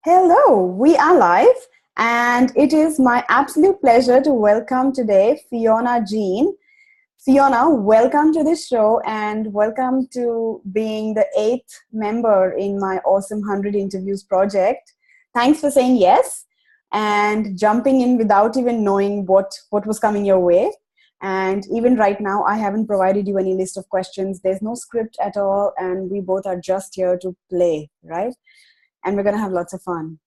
Hello, we are live, and it is my absolute pleasure to welcome today Fiona Jeanne. Fiona, welcome to the show and welcome to being the eighth member in my awesome 100 interviews project. Thanks for saying yes and jumping in without even knowing what was coming your way. And even right now, I haven't provided you any list of questions. There's no script at all, and we both are just here to play, right? And we're going to have lots of fun.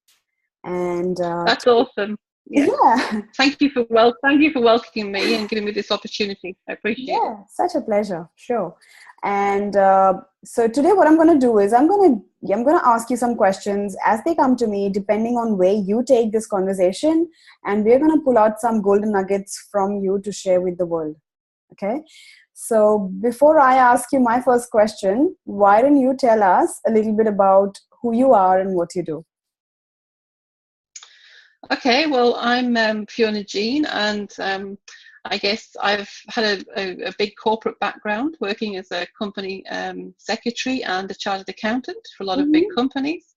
And that's awesome. Yeah. Thank you for welcoming me and giving me this opportunity. I appreciate it. Such a pleasure. Sure. And so today what I'm going to do is I'm going to ask you some questions as they come to me, depending on where you take this conversation, and we're going to pull out some golden nuggets from you to share with the world. Okay. So before I ask you my first question, why don't you tell us a little bit about who you are and what you do? Okay, well, I'm Fiona Jeanne, and I guess I've had a big corporate background working as a company secretary and a chartered accountant for a lot of big companies.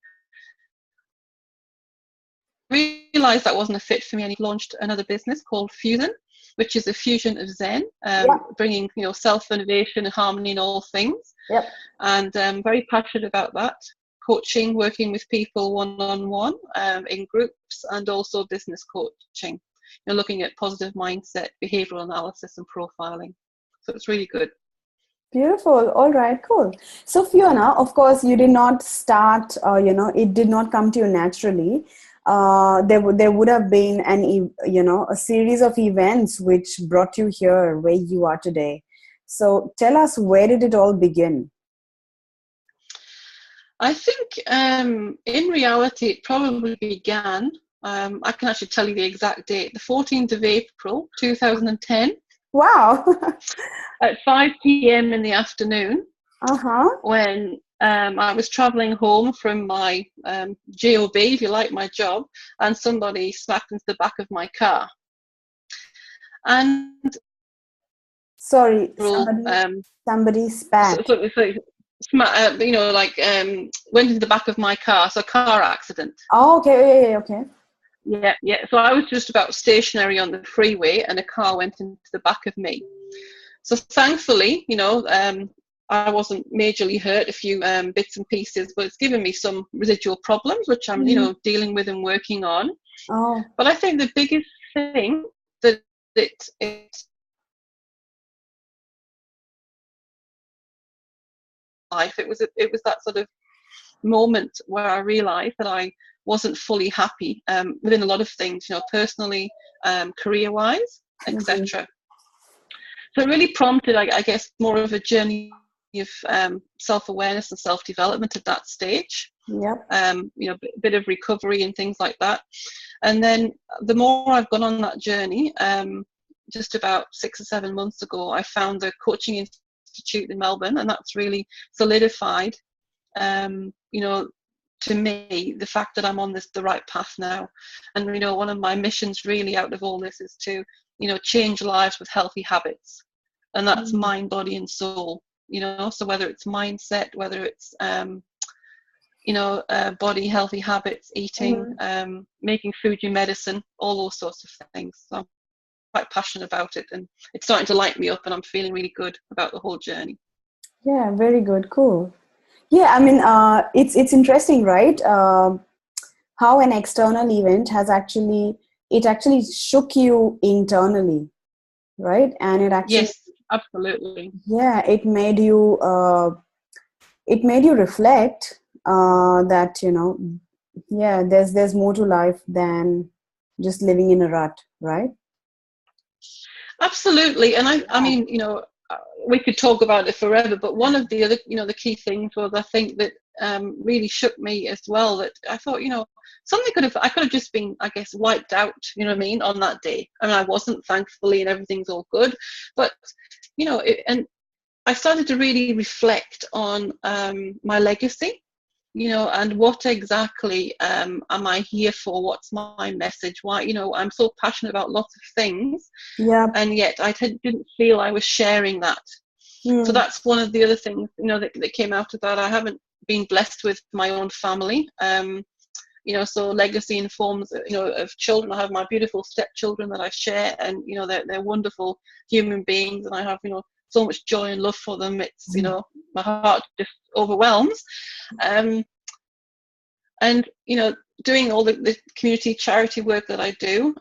I realised that wasn't a fit for me, and I launched another business called Fusion, which is a fusion of Zen, bringing self-innovation and harmony in all things. Yep. And I'm very passionate about that. Coaching, working with people one-on-one in groups, and also business coaching, looking at positive mindset, behavioral analysis and profiling. So it's really good. Beautiful. All right, cool. So Fiona, of course, you did not start, it did not come to you naturally. There would have been a series of events which brought you here where you are today. So tell us, where did it all begin? I think in reality, it probably began, I can actually tell you the exact date, the 14th of April, 2010. Wow. At 5 p.m. in the afternoon, when I was travelling home from my job, if you like, my job, and somebody smacked into the back of my car. And sorry, somebody spat. Went into the back of my car, so a car accident. Oh, okay, okay. Yeah. So I was just about stationary on the freeway, and a car went into the back of me. So thankfully, I wasn't majorly hurt, a few bits and pieces, but it's given me some residual problems, which I'm, dealing with and working on. Oh. But I think the biggest thing that it life, it was that sort of moment where I realized that I wasn't fully happy within a lot of things, personally, career-wise, etc. So it really prompted, I guess, more of a journey of self-awareness and self-development at that stage. Yep. A bit of recovery and things like that. And then the more I've gone on that journey, just about 6 or 7 months ago, I found the coaching institute in Melbourne, and that's really solidified, to me, the fact that I'm on the right path now. And, one of my missions really out of all this is to, change lives with healthy habits. And that's mind, body and soul, so whether it's mindset, whether it's, body, healthy habits, eating, making food your medicine, all those sorts of things. So I'm quite passionate about it, and it's starting to light me up, and I'm feeling really good about the whole journey. Yeah, very good. Cool. Yeah, I mean, it's interesting, right? How an external event actually shook you internally, right? And it actually, yes, absolutely. Yeah, it made you reflect that there's more to life than just living in a rut, right? Absolutely. And I mean, we could talk about it forever, but one of the other, the key things was, I think, that really shook me as well, that I thought, I could have just been, I guess, wiped out, on that day. I mean, I wasn't, thankfully, and everything's all good. But, and I started to really reflect on my legacy, and what exactly am I here for? What's my message? Why, I'm so passionate about lots of things, and yet I didn't feel I was sharing that. So that's one of the other things, that came out of that. I haven't been blessed with my own family. so legacy informs, of children. I have my beautiful stepchildren that I share, and they're wonderful human beings, and I have so much joy and love for them. It's my heart just overwhelms. And doing all the community charity work that I do,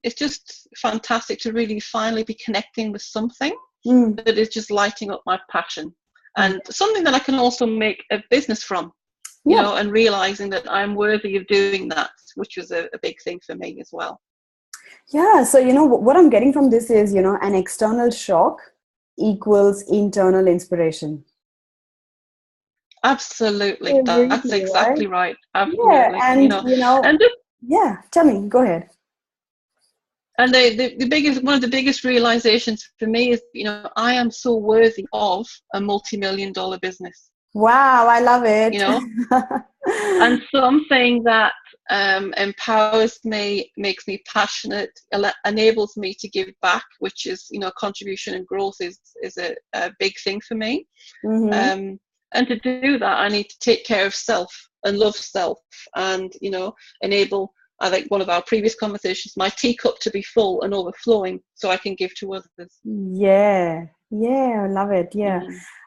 it's just fantastic to really finally be connecting with something that is just lighting up my passion, and something that I can also make a business from. And realizing that I'm worthy of doing that, which was a big thing for me as well. Yeah. So, what I'm getting from this is, an external shock equals internal inspiration. Absolutely. That's Really, exactly right. Absolutely. Yeah. And, yeah, tell me, go ahead. And the biggest, one of the biggest realizations for me is, I am so worthy of a multi-million-dollar business. Wow, I love it. And something that empowers me, makes me passionate, enables me to give back, which is, contribution and growth is a big thing for me. Mm-hmm. And to do that, I need to take care of self and love self, and enable, I think one of our previous conversations, my teacup to be full and overflowing, so I can give to others. Yeah, I love it. Yeah.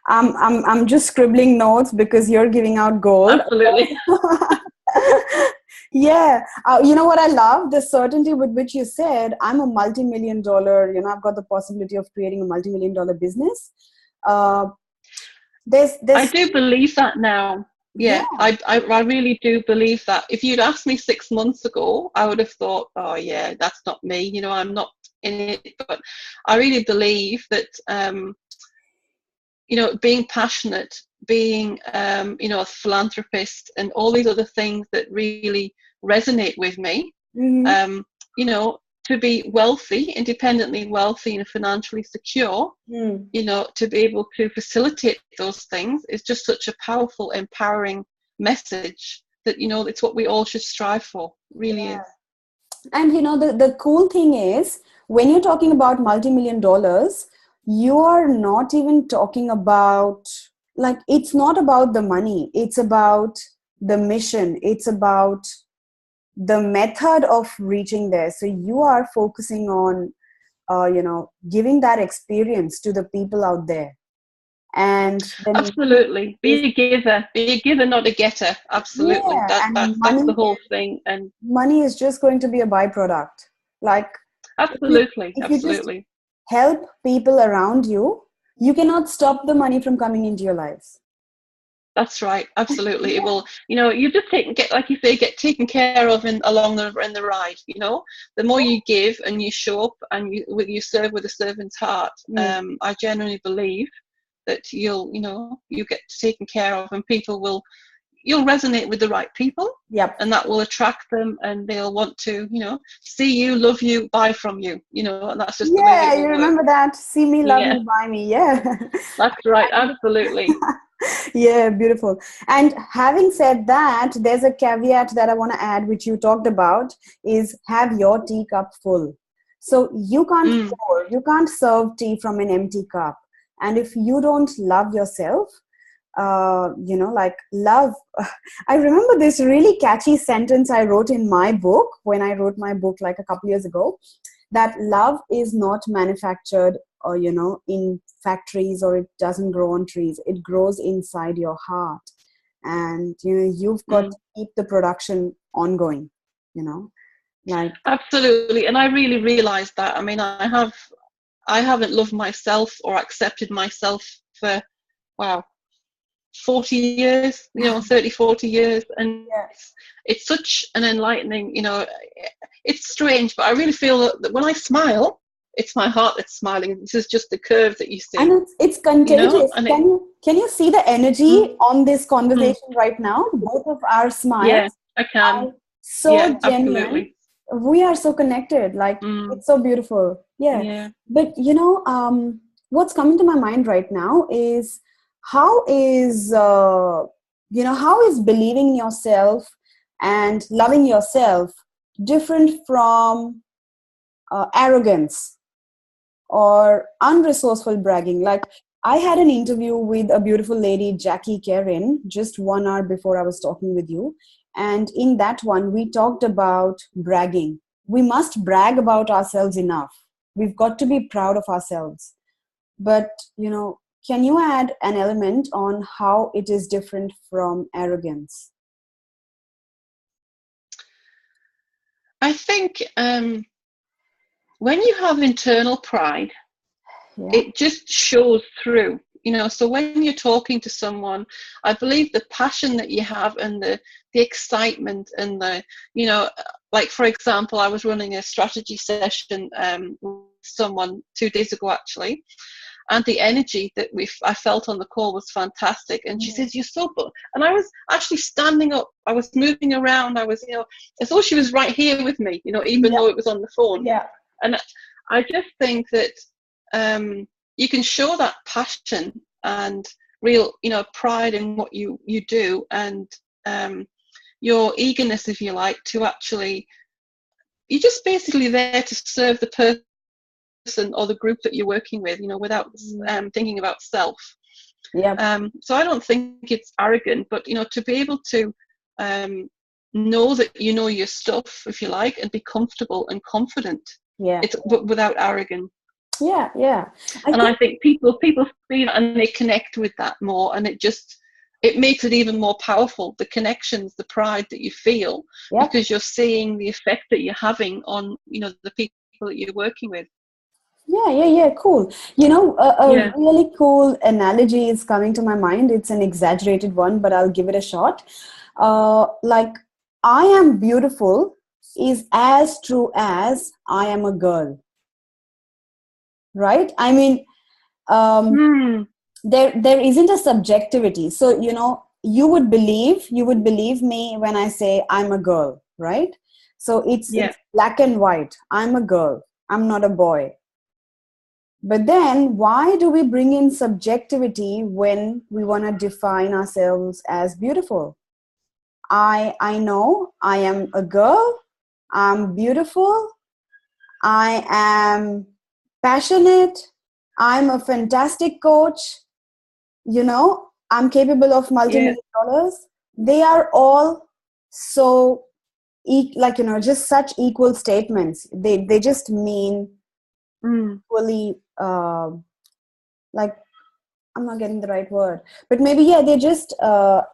I'm just scribbling notes because you're giving out gold. Absolutely. Yeah. What I love? The certainty with which you said, I'm a multi-million-dollar, I've got the possibility of creating a multi-million-dollar business. There's I do believe that now. Yeah. I really do believe that. If you'd asked me 6 months ago, I would have thought, oh yeah, that's not me. I'm not in it. But I really believe that, being passionate, being, a philanthropist, and all these other things that really resonate with me, to be wealthy, independently wealthy and financially secure, to be able to facilitate those things is just such a powerful, empowering message that, it's what we all should strive for, really is. And, the cool thing is, when you're talking about multi-million dollars, you are not even talking about, it's not about the money. It's about the mission. It's about the method of reaching there. So you are focusing on, giving that experience to the people out there. And then absolutely, be a giver, not a getter. Absolutely. That's the whole thing. And money is just going to be a byproduct. Absolutely. If you just help people around you, you cannot stop the money from coming into your lives. That's right. Absolutely. It will, you just get taken care of along the ride. The more you give and you show up and you serve with a servant's heart, I genuinely believe that you get taken care of, and you'll resonate with the right people. Yep. And that will attract them, and they'll want to, see you, love you, buy from you, and that's just the way it will you work. Remember that? See me, love me, buy me. Yeah. That's right. Absolutely. Yeah, beautiful. And having said that, there's a caveat that I want to add, which you talked about, is have your teacup full. So you can't serve tea from an empty cup. And if you don't love yourself, love. I remember this really catchy sentence I wrote in my book when I wrote my book a couple years ago, that love is not manufactured or, in factories, or it doesn't grow on trees. It grows inside your heart. And, you've got to keep the production ongoing, Absolutely. And I really realized that. I mean, I haven't loved myself or accepted myself for, 40 years, 30, 40 years. And it's such an enlightening, it's strange, but I really feel that when I smile, it's my heart that's smiling. This is just the curve that you see. And it's contagious. Can you see the energy on this conversation right now? Both of our smiles. Yeah, I can. So genuine. Absolutely. We are so connected. It's so beautiful. Yeah. But what's coming to my mind right now is how is believing in yourself and loving yourself different from arrogance or unresourceful bragging. I had an interview with a beautiful lady, Jackie Karen, just 1 hour before I was talking with you. And in that one, we talked about bragging. We must brag about ourselves enough. We've got to be proud of ourselves. But, can you add an element on how it is different from arrogance? I think when you have internal pride, Yeah. it just shows through. So when you're talking to someone, I believe the passion that you have and the excitement and like, for example, I was running a strategy session with someone 2 days ago, actually, and the energy that I felt on the call was fantastic. And she says, "You're so good." And I was actually standing up, I was moving around, I was, as though she was right here with me, even though it was on the phone. Yeah. And I just think that you can show that passion and real, pride in what you do, and your eagerness, if you like, to actually, you're just basically there to serve the person or the group that you're working with, without thinking about self. Yeah. So I don't think it's arrogant, but to be able to know that you know your stuff, if you like, and be comfortable and confident. Yeah. It's without arrogance. Yeah. I think people feel and they connect with that more, and it makes it even more powerful. The connections, the pride that you feel, because you're seeing the effect that you're having on the people that you're working with. Yeah, cool. A really cool analogy is coming to my mind. It's an exaggerated one, but I'll give it a shot. Like, I am beautiful is as true as I am a girl. Right? I mean, there isn't a subjectivity. So, you would believe me when I say I'm a girl, right? So it's black and white. I'm a girl. I'm not a boy. But then why do we bring in subjectivity when we want to define ourselves as beautiful? I know I am a girl. I'm beautiful. I am passionate. I'm a fantastic coach. I'm capable of multi-million dollars. They are all so just such equal statements. They just mean equally, like, I'm not getting the right word, but maybe they're just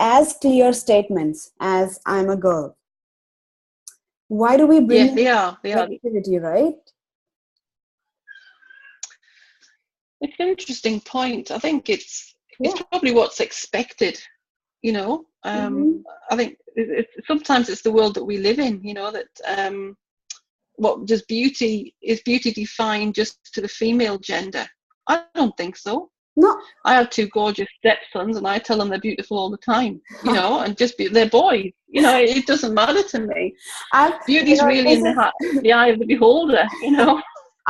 as clear statements as I'm a girl. Why do we bring they are activity, right? It's an interesting point. I think it's probably what's expected. I think sometimes it's the world that we live in. That what does beauty defined just to the female gender? I don't think so. No. I have 2 gorgeous stepsons, and I tell them they're beautiful all the time. And they're boys. It doesn't matter to me. Beauty's really in the eye of the beholder.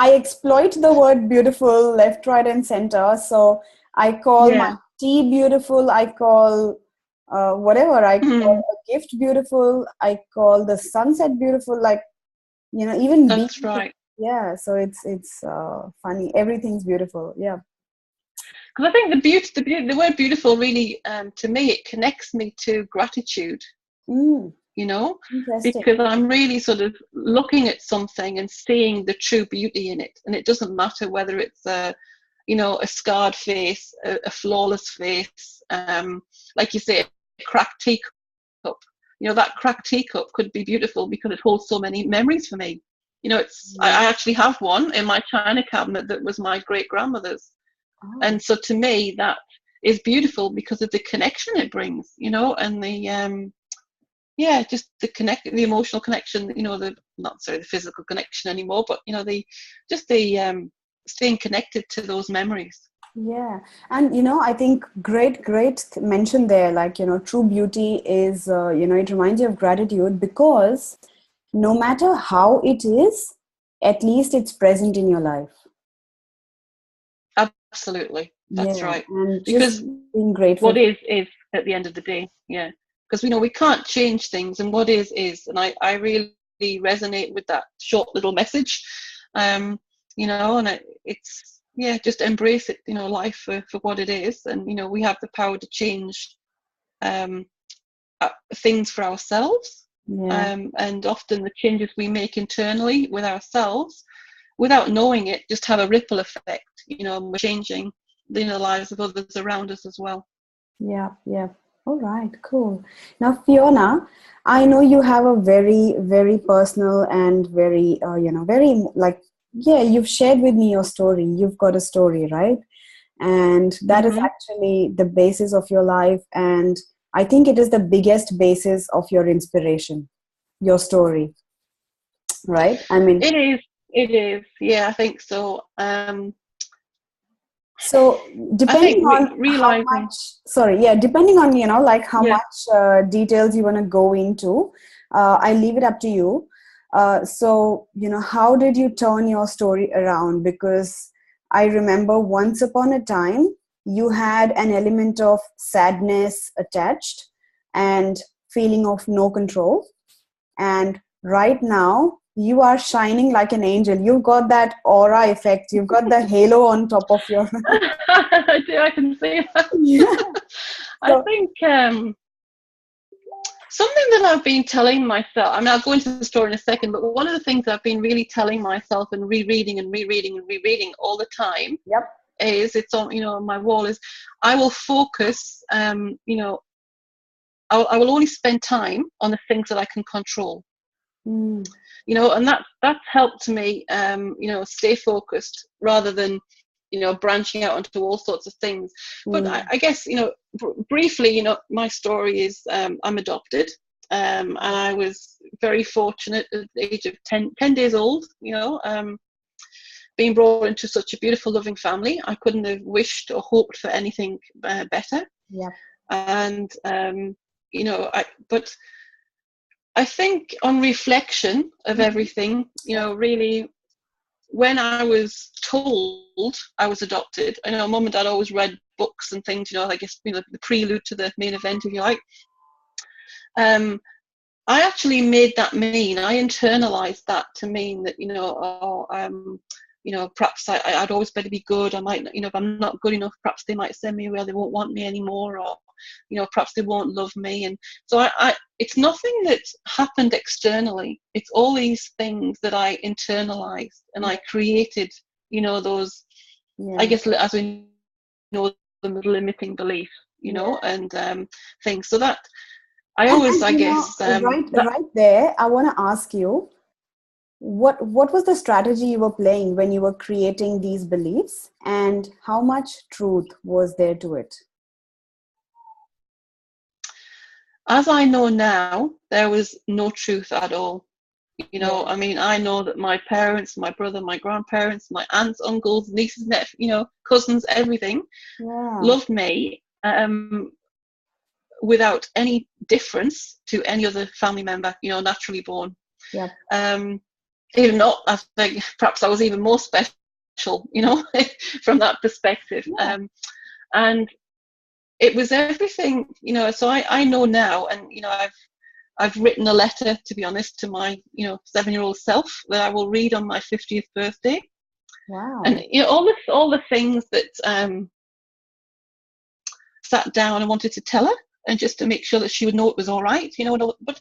I exploit the word beautiful left, right, and center. So I call my tea beautiful. I call whatever. I call a gift beautiful. I call the sunset beautiful. Like, even that's right. Yeah. So it's funny. Everything's beautiful. Yeah. Because I think the word beautiful really, to me, it connects me to gratitude. Because I'm really sort of looking at something and seeing the true beauty in it, and it doesn't matter whether it's a scarred face, a flawless face, like you say, a cracked teacup. That cracked teacup could be beautiful because it holds so many memories for me. I actually have one in my china cabinet that was my great grandmother's, and so to me that is beautiful because of the connection it brings, and the just the emotional connection, the not the physical connection anymore, but the staying connected to those memories. Yeah. And I think great mention there, like, true beauty is it reminds you of gratitude, because no matter how it is, at least it's present in your life. Absolutely, that's right. And because being grateful, what is at the end of the day. Because we can't change things, and what is, and I really resonate with that short little message. And it's just embrace it, life for what it is, and we have the power to change things for ourselves. Yeah. And often the changes we make internally with ourselves, without knowing it, just have a ripple effect, and we're changing the lives of others around us as well. Yeah, yeah. All right, cool. Now, Fiona, I know you have a very, very personal and very, very like, yeah, you've shared with me your story. You've got a story, right? And that is Mm-hmm. actually the basis of your life. And I think it is the biggest basis of your inspiration, your story, right? I mean, It is. Yeah, I think so. so I depending think on how realizing. much, sorry, yeah, depending on, like how Yeah. much details you want to go into, I leave it up to you. So, how did you turn your story around? Because I remember once upon a time, you had an element of sadness attached and feeling of no control. And right now, you are shining like an angel. You've got that aura effect. You've got the halo on top of your. I can see that. Yeah. I So, think something that I've been telling myself, I mean, I'll go into the story in a second, but one of the things I've been really telling myself and rereading and rereading and rereading all the time yep. is, it's on, on my wall, is I will focus, I will only spend time on the things that I can control. Mm. And that's helped me, stay focused rather than, branching out onto all sorts of things. But I guess, briefly, my story is, I'm adopted, and I was very fortunate at the age of 10 days old, being brought into such a beautiful, loving family. I couldn't have wished or hoped for anything better. Yeah. And, but I think on reflection of everything, really, when I was told I was adopted, I know Mum and Dad always read books and things, I guess, the prelude to the main event, if you like. I actually made that mean, I internalized that to mean that, perhaps I'd always better be good. I might, if I'm not good enough, perhaps they might send me away, they won't want me anymore, or, perhaps they won't love me. And so it's nothing that happened externally. It's all these things that I internalized and I created, those, I guess, as we know, the limiting belief, and things. So that I always, I guess, right there, I want to ask you, what was the strategy you were playing when you were creating these beliefs, and how much truth was there to it? As I know now, there was no truth at all. I mean, I know that my parents, my brother, my grandparents, my aunts, uncles, nieces, nephews, cousins, everything, loved me without any difference to any other family member, naturally born. Yeah. Even not, I think perhaps I was even more special, from that perspective. Yeah. And it was everything, so I know now, and, I've written a letter, to be honest, to my, 7-year-old self that I will read on my 50th birthday. Wow. And, all the things that sat down and wanted to tell her, and just to make sure that she would know it was all right, but,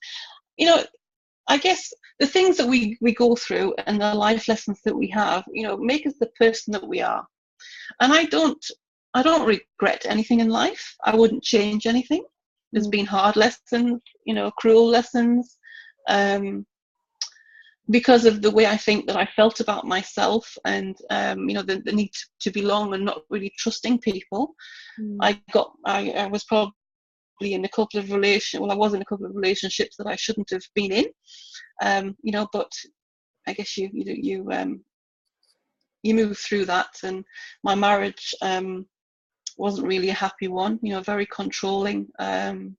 I guess the things that we go through and the life lessons that we have, make us the person that we are. And I don't regret anything in life. I wouldn't change anything. There's been hard lessons, cruel lessons, because of the way I think that I felt about myself, and the need to belong and not really trusting people. I was probably in a couple of I was in a couple of relationships that I shouldn't have been in, but I guess you move through that. And my marriage wasn't really a happy one, very controlling, and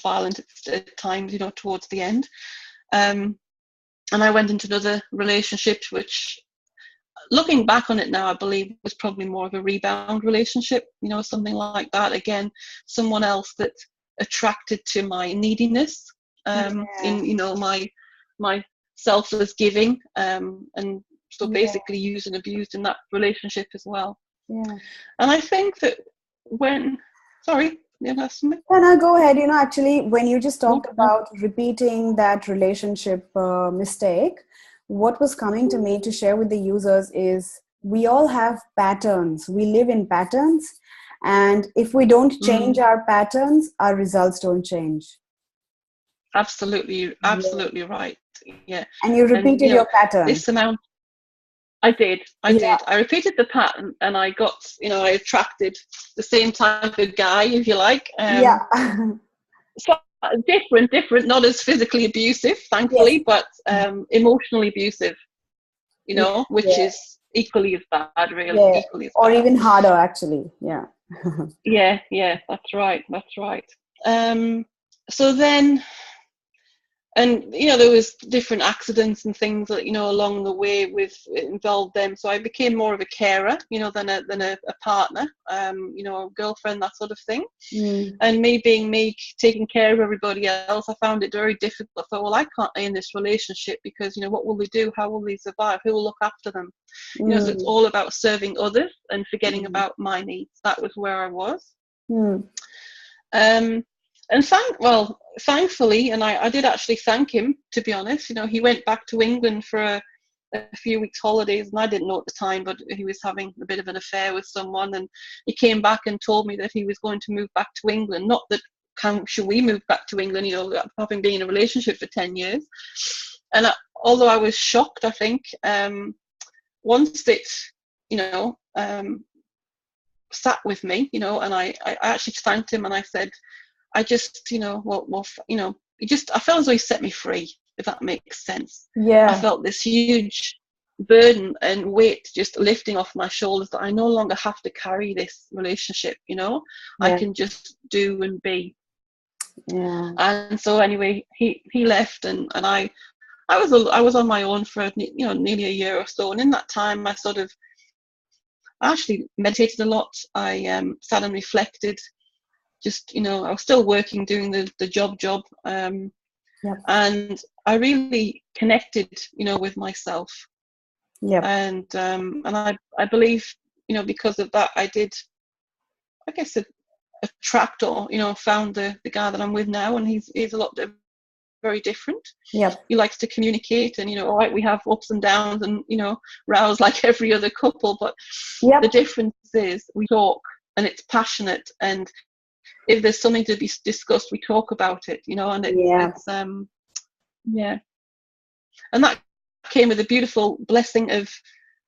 violent at times, towards the end. And I went into another relationship, which, looking back on it now, I believe was probably more of a rebound relationship, something like that. Again, someone else that attracted to my neediness, in, my selfless giving, and so basically used and abused in that relationship as well. Yeah. And I think that ask me? No, go ahead. Actually, when you just talked Okay. about repeating that relationship mistake, what was coming to me to share with the users is we all have patterns. We live in patterns. And if we don't change our patterns, our results don't change. Absolutely, Yeah. absolutely right. Yeah. And you And, repeated your pattern. this amount, I did. Yeah. I repeated the pattern, and I got, I attracted the same type of guy, if you like. Yeah. So different, not as physically abusive, Yes. thankfully, but emotionally abusive, which Yeah. is equally as bad, really, Yeah. equally as Or bad. even harder, actually. Yeah. Yeah, that's right. So then, and there was different accidents and things that along the way with involved them, so I became more of a carer than a partner, a girlfriend, that sort of thing. And me being me, taking care of everybody else, I found it very difficult. I thought, well, I can't stay in this relationship because what will they do, how will they survive, who will look after them? So it's all about serving others and forgetting about my needs. That was where I was. And thankfully, and I did actually thank him, to be honest. He went back to England for a few weeks holidays, and I didn't know at the time, but he was having a bit of an affair with someone, and he came back and told me that he was going to move back to England. Not that should we move back to England, having been in a relationship for 10 years. And although I was shocked, I think once it sat with me, and I actually thanked him, and I said, I just, I felt as though he set me free, if that makes sense. Yeah. I felt this huge burden and weight just lifting off my shoulders, that I no longer have to carry this relationship, I can just do and be. Yeah. And so anyway, he left, and I was on my own for nearly a year or so, and in that time I actually meditated a lot. I sat and reflected. Just I was still working, doing the job, and I really connected, with myself. And I believe, because of that, I did, I guess, attract or found the guy that I'm with now, and he's a lot very different. He likes to communicate, and all right, we have ups and downs, and rows like every other couple, but the difference is we talk, and it's passionate, and if there's something to be discussed, we talk about it, and it's and that came with a beautiful blessing of,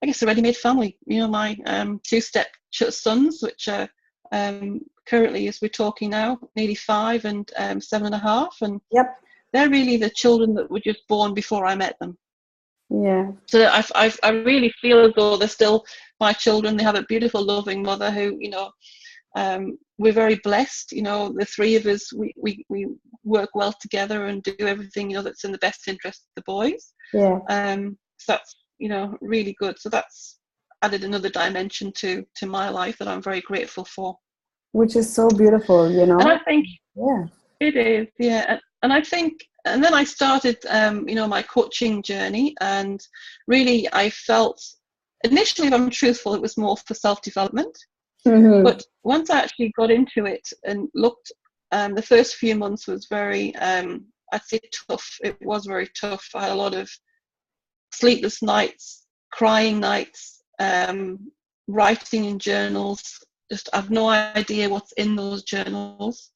I guess, a ready-made family. My two step sons, which are currently, as we're talking now, nearly 5 and 7.5, and they're really the children that were just born before I met them. So I really feel as though they're still my children. They have a beautiful, loving mother who, we're very blessed. The three of us, we work well together and do everything, that's in the best interest of the boys. So that's, really good. So that's added another dimension to my life that I'm very grateful for. Which is so beautiful, And I think it is, and I think, and then I started, my coaching journey, and really I felt, initially, if I'm truthful, it was more for self-development. But once I actually got into it and looked, the first few months was very, I'd say, tough. It was very tough. I had a lot of sleepless nights, crying nights, writing in journals. Just, I've no idea what's in those journals.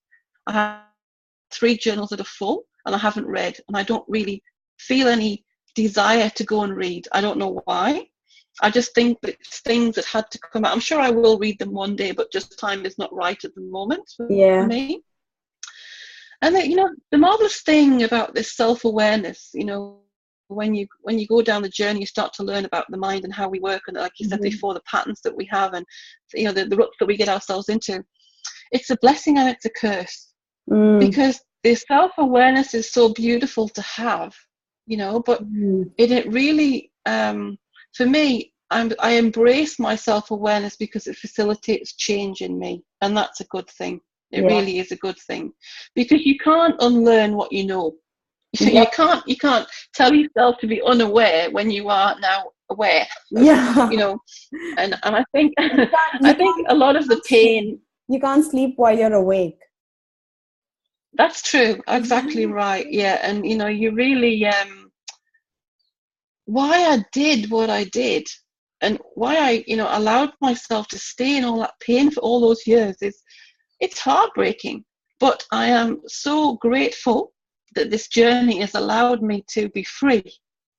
I have 3 journals that are full, and I haven't read, and I don't really feel any desire to go and read. I don't know why. I just think that it's things that had to come out. I'm sure I will read them one day, but just time is not right at the moment for me. And the marvelous thing about this self-awareness, when you go down the journey, you start to learn about the mind and how we work, and like you said before, the patterns that we have, and the ruts that we get ourselves into. It's a blessing and it's a curse, because the self-awareness is so beautiful to have, but it really, for me, I embrace my self-awareness because it facilitates change in me, and that's a good thing. It really is a good thing, because you can't unlearn what you know. You can't tell yourself to be unaware when you are now aware. And I think I think a lot of the pain. you can't sleep while you're awake. That's true. Exactly right. Yeah. And, you know, you really, why I did what I did and why I, you know, allowed myself to stay in all that pain for all those years it's heartbreaking. But I am so grateful that this journey has allowed me to be free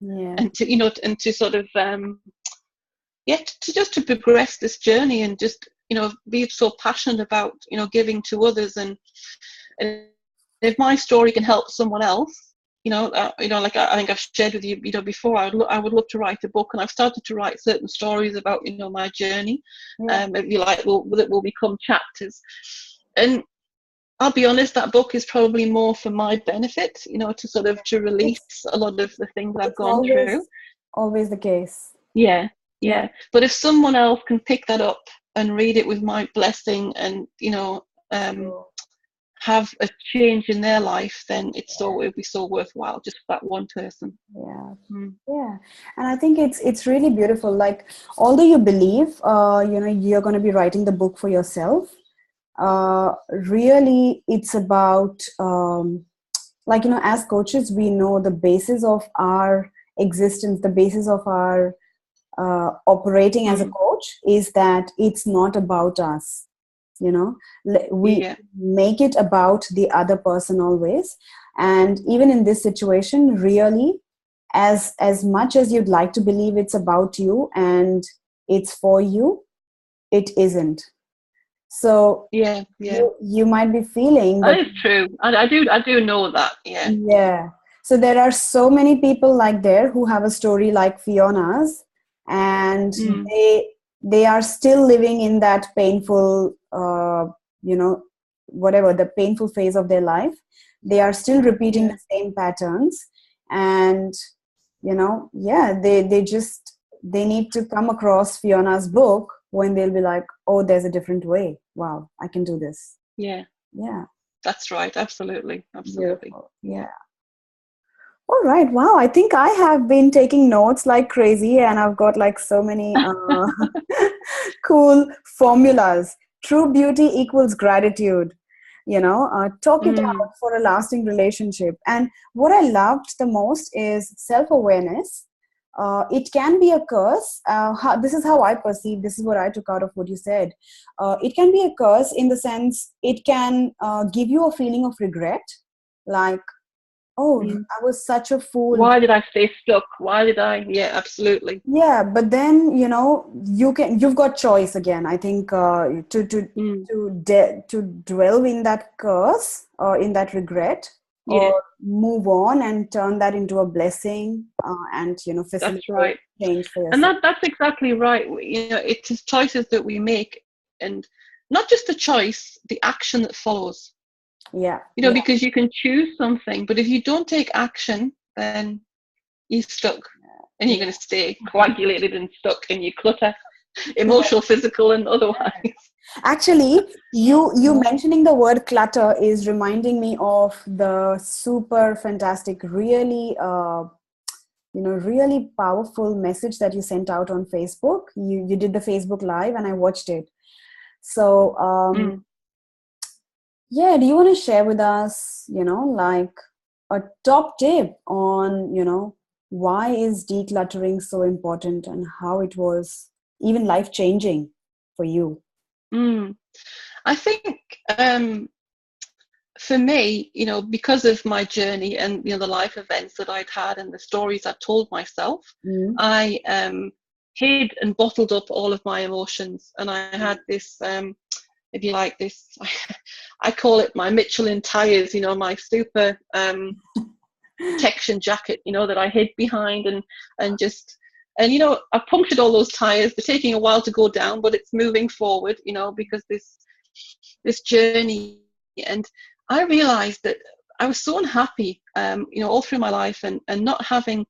and to, you know, and to sort of, to just to progress this journey and just, you know, be so passionate about, you know, giving to others. And if my story can help someone else, like I think I've shared with you, you know, before, I would love to write a book, and I've started to write certain stories about, you know, my journey. If you like, that will become chapters. And I'll be honest, that book is probably more for my benefit, you know, to sort of to release a lot of the things that I've gone through. Always the case. Yeah. But if someone else can pick that up and read it with my blessing, and, you know, have a change in their life, then it'd be so worthwhile, just that one person. Yeah. And I think it's really beautiful. Like, although you believe you know, you're going to be writing the book for yourself, really it's about like, you know, as coaches, we know the basis of our existence, the basis of our operating as a coach is that it's not about us. You know, we make it about the other person always. And even in this situation, really, as much as you'd like to believe it's about you and it's for you, it isn't. So you might be feeling that is true. I do know that. So there are so many people like there who have a story like Fiona's, and they are still living in that painful you know, whatever the painful phase of their life. They are still repeating the same patterns, and, you know, they need to come across Fiona's book when they'll be like, oh, there's a different way. Wow, I can do this. Yeah, that's right. Absolutely. Beautiful. All right. Wow. I think I have been taking notes like crazy, and I've got like so many cool formulas. True beauty equals gratitude. You know, talk it out for a lasting relationship. And what I loved the most is self-awareness. It can be a curse. This is how I perceive. This is what I took out of what you said. It can be a curse in the sense it can give you a feeling of regret, like, oh, I was such a fool. Why did I stay stuck? Why did I? Yeah, absolutely. Yeah, but then, you know, you've got choice again. I think to dwell in that curse or in that regret, or move on and turn that into a blessing, and, you know, facilitate change for yourself. And that's exactly right. You know, it is choices that we make, and not just the choice, the action that follows. You know, because you can choose something, but if you don't take action, then you're stuck, and you're going to stay coagulated and stuck in your clutter, emotional, physical, and otherwise. Actually, you mentioning the word clutter is reminding me of the super fantastic, really, you know, really powerful message that you sent out on Facebook. You did the Facebook Live, and I watched it. So, do you want to share with us, you know, like a top tip on, you know, why is decluttering so important and how it was even life-changing for you? I think for me, you know, because of my journey and, you know, the life events that I'd had and the stories I told myself, I hid and bottled up all of my emotions. And I had this, if you like this, I call it my Michelin tires, you know, my super protection jacket, you know, that I hid behind and you know, I punctured all those tires. They're taking a while to go down, but it's moving forward, you know, because this journey. And I realized that I was so unhappy, you know, all through my life, and not having,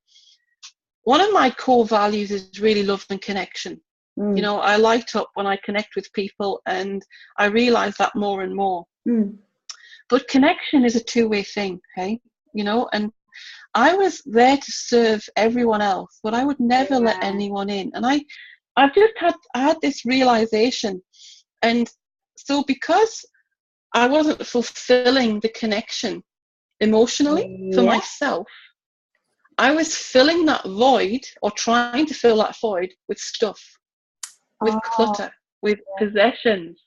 one of my core values is really love and connection. You know, I light up when I connect with people, and I realize that more and more. But connection is a two-way thing, hey? You know, and I was there to serve everyone else, but I would never let anyone in. And I had this realization, and so because I wasn't fulfilling the connection emotionally for Yeah. myself, I was filling that void, or trying to fill that void, with stuff, with Oh, clutter, with possessions,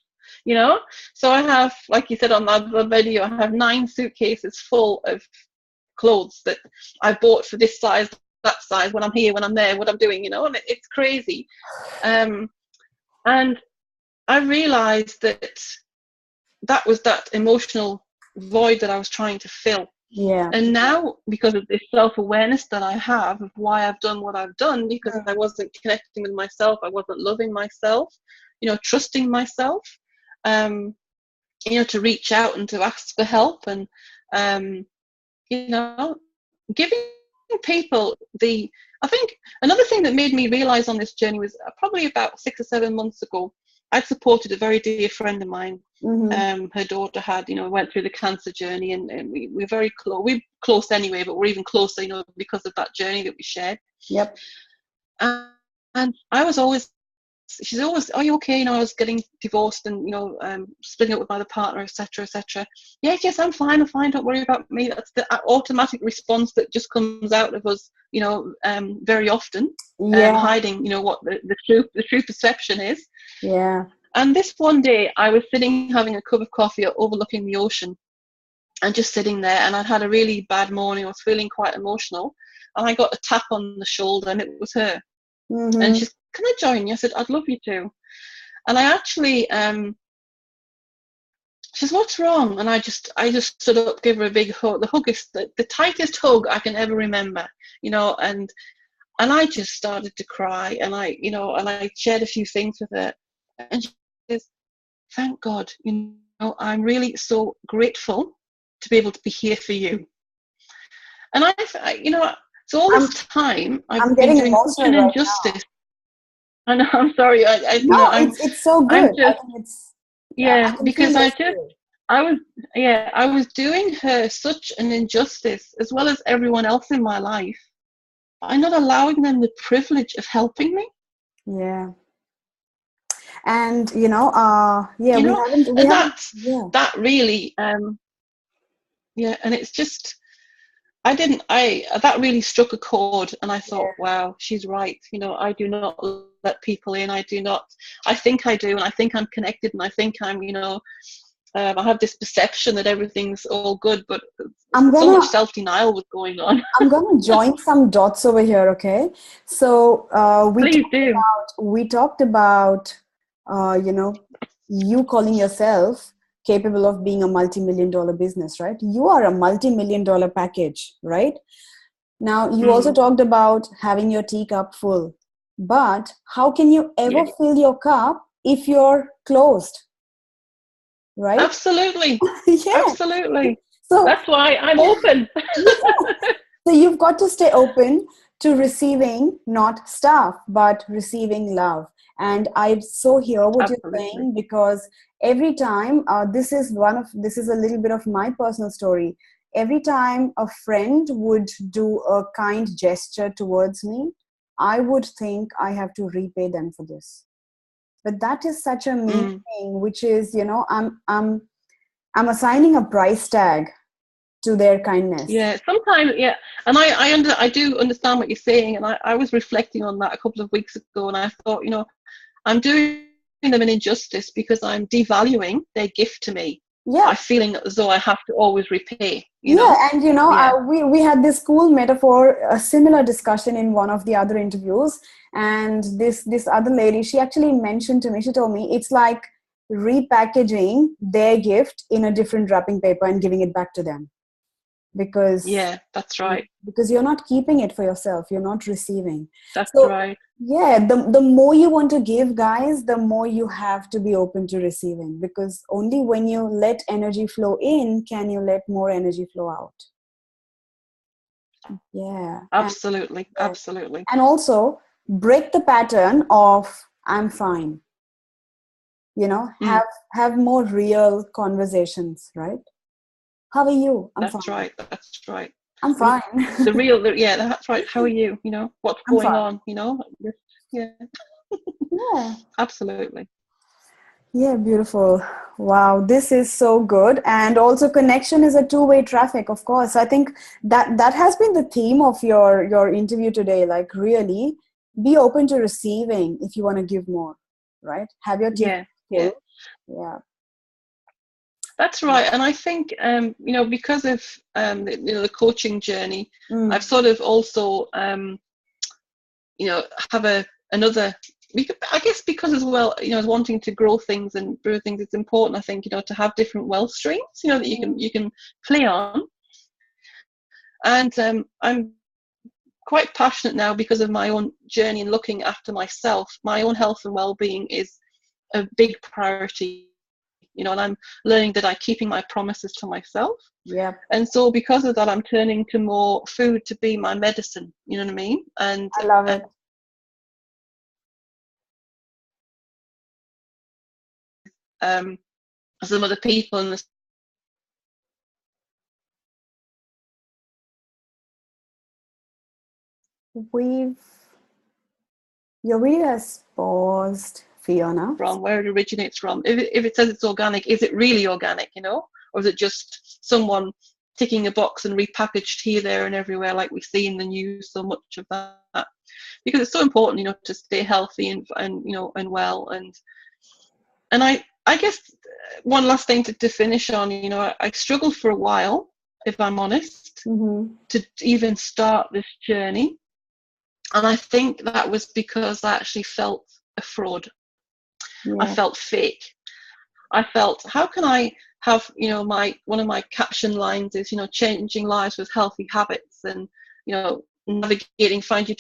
you know. So I have, like you said on that other video, I have 9 suitcases full of clothes that I bought for this size, that size, when I'm here, when I'm there, what I'm doing, you know, and it's crazy. And I realized that that was that emotional void that I was trying to fill. yeah. And now, because of this self-awareness that I have of why I've done what I've done, because I wasn't connecting with myself, I wasn't loving myself, you know, trusting myself, you know, to reach out and to ask for help, and you know, giving people the, I think another thing that made me realize on this journey was probably about 6 or 7 months ago. I'd supported a very dear friend of mine. Her daughter had, you know, went through the cancer journey, and we're very close. We're close anyway, but we're even closer, you know, because of that journey that we shared. Yep. And I was always, she's always, are you okay? You know, I was getting divorced and, you know, splitting up with my other partner, etc., etc. Yes, I'm fine, don't worry about me. That's the automatic response that just comes out of us, you know, very often, Yeah. hiding, you know, what the true perception is. Yeah. And this one day, I was sitting having a cup of coffee overlooking the ocean, and just sitting there, and I'd had a really bad morning. I was feeling quite emotional, and I got a tap on the shoulder, and it was her. And she's, can I join you? I said, I'd love you to. And I actually, she said, what's wrong? And I just stood up, gave her a big hug. The hug is the tightest hug I can ever remember, you know, and I just started to cry, and I, you know, and I shared a few things with her, and she says, thank God, you know, I'm really so grateful to be able to be here for you. And you know, so all this time I'm I've been getting doing such emotional an right injustice. And I'm sorry, you know, now. No, it's so I'm good. I just, think it's, I yeah, can feel because your spirit. I was doing her such an injustice, as well as everyone else in my life, by not allowing them the privilege of helping me. Yeah. And you know, yeah, You we know, haven't, and yeah. that really, yeah, and it's just, that really struck a chord, and I thought, wow, she's right. You know, I do not let people in. I think I do, and I think I'm connected, and I think I'm, you know, I have this perception that everything's all good, but so much self-denial was going on. I'm gonna join some dots over here, okay? So Please do. we talked about you know, you calling yourself capable of being a multi-million-dollar business, right? You are a multi-million-dollar package, right? Now you also talked about having your teacup full, but how can you ever Yeah. fill your cup if you're closed, right? Absolutely. Yeah. Absolutely. So That's why I'm open. so you've got to stay open to receiving not stuff, but receiving love. And I so hear what you're Absolutely. saying, because every time, this is a little bit of my personal story. Every time a friend would do a kind gesture towards me, I would think I have to repay them for this. But that is such a mean thing, which is, you know, I'm assigning a price tag to their kindness. Yeah, sometimes, yeah, and I do understand what you're saying, and I was reflecting on that a couple of weeks ago, and I thought, you know, I'm doing them an injustice because I'm devaluing their gift to me Yeah. by feeling as though I have to always repay, you Yeah, know? and you know, Yeah. we had this cool metaphor, a similar discussion in one of the other interviews, and this other lady, she actually mentioned to me, she told me it's like repackaging their gift in a different wrapping paper and giving it back to them, because Yeah, that's right. you're not keeping it for yourself, you're not receiving. That's So right. yeah, the more you want to give, guys, the more you have to be open to receiving, because only when you let energy flow in can you let more energy flow out. Yeah. Absolutely. Yeah. Absolutely. And also break the pattern of I'm fine. You know, have more real conversations, right? How are you? I'm That's fine. right. That's right. I'm fine. Yeah, that's right. How are you? You know, what's I'm going fine. on? You know, yeah, Yeah. absolutely. Yeah, beautiful. Wow, this is so good. And also connection is a two-way traffic, of course. I think that has been the theme of your interview today. Like really be open to receiving if you want to give more, right? Have your team Yeah, yeah. full. Yeah. That's right, and I think because of the coaching journey, I've Mm. sort of also have another. I guess because as well, wanting to grow things and brew things, it's important. I think to have different wealth streams, that you can play on, and I'm quite passionate now because of my own journey and looking after myself. My own health and well-being is a big priority, and I'm learning that I'm keeping my promises to myself. Yeah. And so because of that, I'm turning to more food to be my medicine, you know what I mean? And I love it. um, some other people in the We've Your video has paused, Fiona. from where it originates from. If it says it's organic, is it really organic, or is it just someone ticking a box and repackaged here, there, and everywhere, like we see in the news so much of that? Because it's so important, to stay healthy and well. And I guess one last thing to finish on, I struggled for a while, if I'm honest, Mm-hmm. to even start this journey. And I think that was because I actually felt a fraud. I Yeah. felt fake. I felt, how can I have, one of my caption lines is, changing lives with healthy habits, and, navigating, find your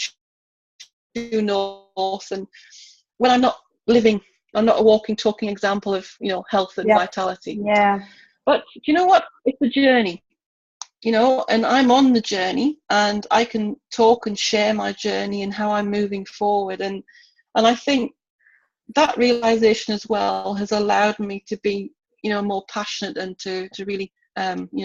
true north. And when I'm not living, I'm not a walking, talking example of, health and Yep. vitality. Yeah. But do you know what? It's a journey, and I'm on the journey, and I can talk and share my journey and how I'm moving forward. And I think that realization as well has allowed me to be, more passionate and to really,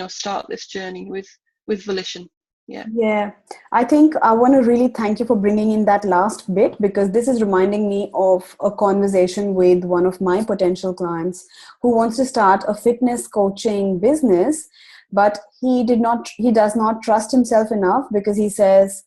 start this journey with volition. Yeah. Yeah, I think I want to really thank you for bringing in that last bit, because this is reminding me of a conversation with one of my potential clients who wants to start a fitness coaching business, but he does not trust himself enough, because he says,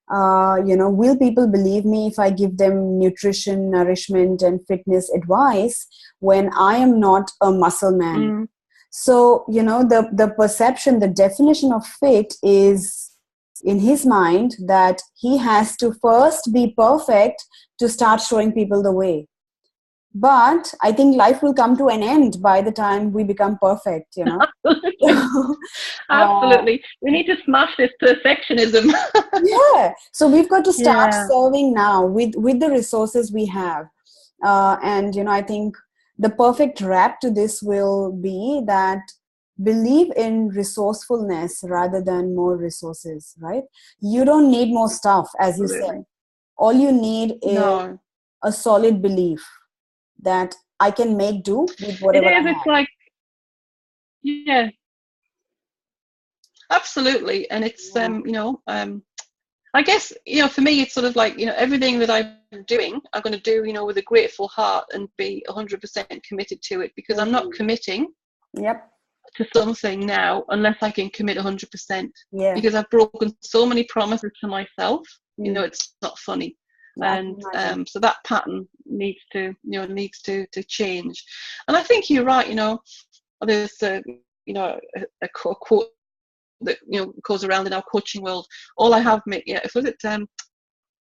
will people believe me if I give them nutrition, nourishment, and fitness advice when I am not a muscle man? Mm. So, the perception, the definition of fit is in his mind that he has to first be perfect to start showing people the way. But I think life will come to an end by the time we become perfect. Absolutely. uh, Absolutely. We need to smash this perfectionism. yeah. So we've got to start Yeah. serving now with the resources we have. And I think the perfect wrap to this will be that believe in resourcefulness rather than more resources, right? You don't need more stuff, as you said. Absolutely. All you need is No. a solid belief that I can make do with It whatever I is. It's have. like, yeah, absolutely. And it's, Yeah. I guess, for me, it's sort of like, everything that I'm doing, I'm going to do, with a grateful heart and be 100% committed to it, because I'm not Mhm. committing Yep. to something now unless I can commit 100%, Yeah. because I've broken so many promises to myself, Mm. it's not funny. I can And imagine. so that pattern needs to change. And I think you're right. There's a quote that goes around in our coaching world. All I have, was it?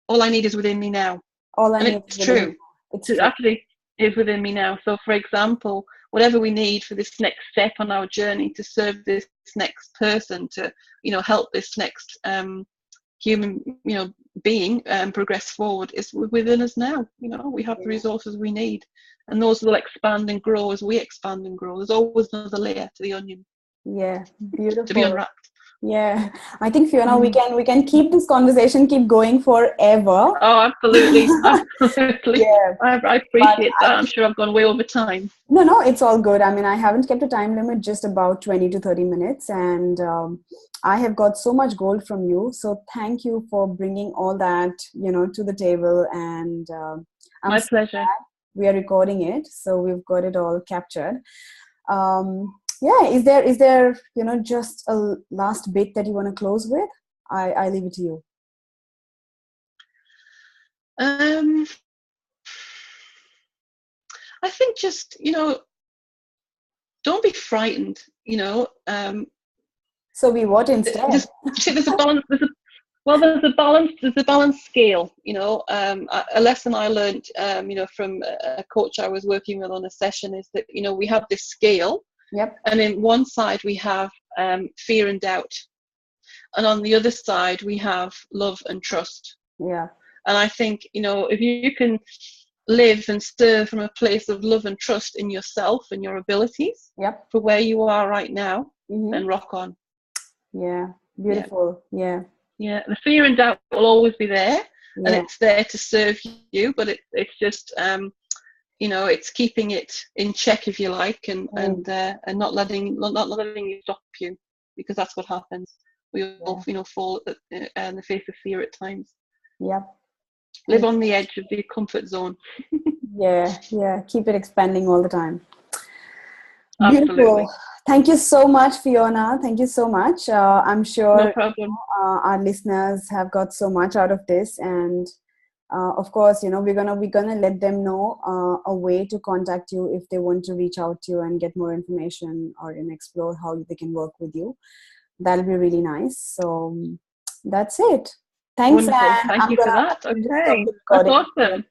All I need is within me now, All I and need is it's within me. true. It's It true. actually is within me now. So, for example, whatever we need for this next step on our journey to serve this next person, to help this next human being progress forward, is within us now. We have the Yeah. resources we need, and those will expand and grow as we expand and grow. There's always another layer to the onion Yeah. to be Beautiful. unwrapped. Yeah, I think Fiona, we Mm. can keep this conversation keep going forever. Oh, absolutely, absolutely. Yeah, I but appreciate I that. I'm think sure I've gone way over time. no, it's all good. I mean, I haven't kept a time limit, just about 20 to 30 minutes, and I have got so much gold from you. So thank you for bringing all that to the table, and I'm My so pleasure. we are recording it, so we've got it all captured. Yeah, is there just a last bit that you want to close with? I leave it to you. I think just, don't be frightened, So we what instead? There's a balance. There's a balance scale. A lesson I learned, from a coach I was working with on a session is that we have this scale. Yep. And in one side we have fear and doubt, and on the other side we have love and trust. Yeah. And I think if you can live and serve from a place of love and trust in yourself and your abilities, yep, for where you are right now, then rock on. Yeah, beautiful. Yeah. The fear and doubt will always be there, and it's there to serve you, but it's just it's keeping it in check, if you like, and not letting you stop you, because that's what happens. We all fall in the face of fear at times. Yep. Live on the edge of the comfort zone. Yeah. Keep it expanding all the time. Absolutely. Beautiful. Thank you so much, Fiona. Thank you so much. I'm sure no problem. Our listeners have got so much out of this, and of course, we're gonna let them know a way to contact you if they want to reach out to you and get more information or explore how they can work with you. That'll be really nice. So that's it. Thanks, Wonderful. Thank you for that. Okay, that's awesome.